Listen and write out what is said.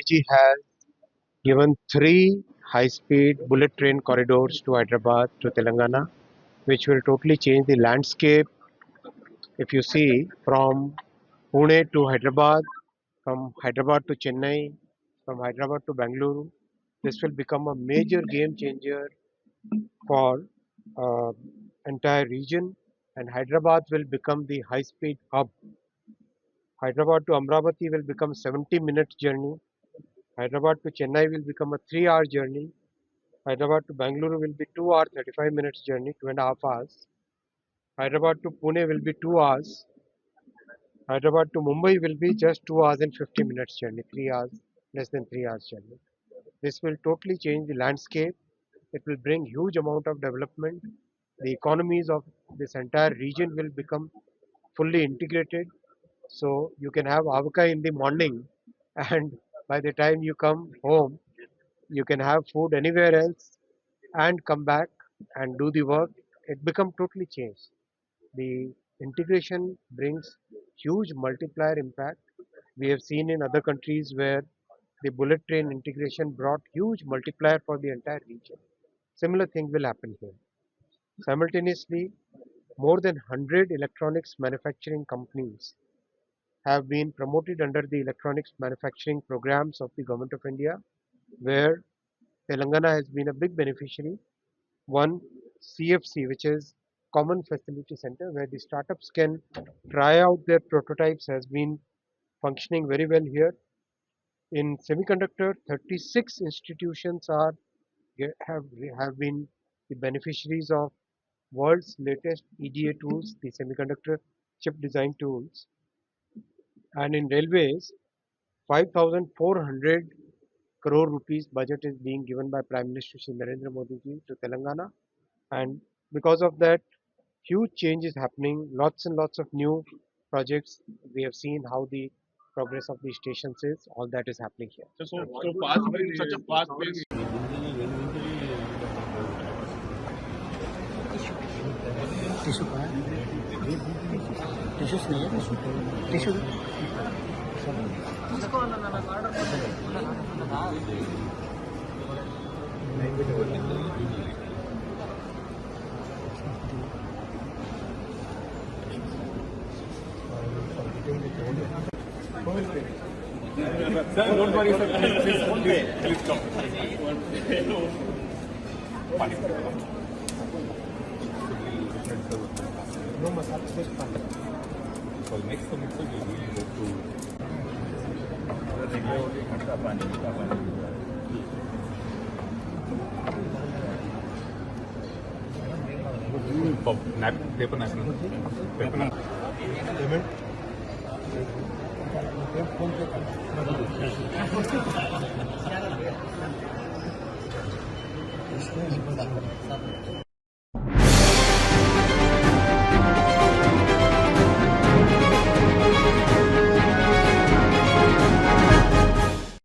ji has given three high-speed bullet train corridors to Hyderabad to Telangana, which will totally change the landscape. If you see from Pune to Hyderabad, from Hyderabad to Chennai, from Hyderabad to Bangalore, this will become a major game changer for uh, entire region, and Hyderabad will become the high-speed hub. Hyderabad to Amravati will become 70-minute journey. Hyderabad to Chennai will become a 3-hour journey. Hyderabad to Bangalore will be 2 hour 35 minutes journey, 2.5 hours. Hyderabad to Pune will be 2 hours. Hyderabad to Mumbai will be just 2 hours and 50 minutes journey, 3 hours, less than 3 hours journey. This will totally change the landscape. It will bring huge amount of development. The economies of this entire region will become fully integrated. So you can have avaka in the morning, and by the time you come home, you can have food anywhere else and come back and do the work. It become totally changed. The integration brings huge multiplier impact. We have seen in other countries where the bullet train integration brought huge multiplier for the entire region. Similar thing will happen here. Simultaneously, more than 100 electronics manufacturing companies have been promoted under the electronics manufacturing programs of the Government of India, where Telangana has been a big beneficiary. One, CFC, which is Common Facility Center, where the startups can try out their prototypes, has been functioning very well here. In semiconductor, 36 institutions have been the beneficiaries of world's latest EDA tools, the semiconductor chip design tools. And in railways, 5,400 crore rupees budget is being given by Prime Minister Shri Narendra Modi ji to Telangana, and because of that, huge change is happening. Lots and lots of new projects. We have seen how the progress of these stations is. All that is happening here. So fast, such a fast pace. Sir, don't worry, sir. Please come. No masala, just fun. For next semester, we will go to. Paper national. Payment.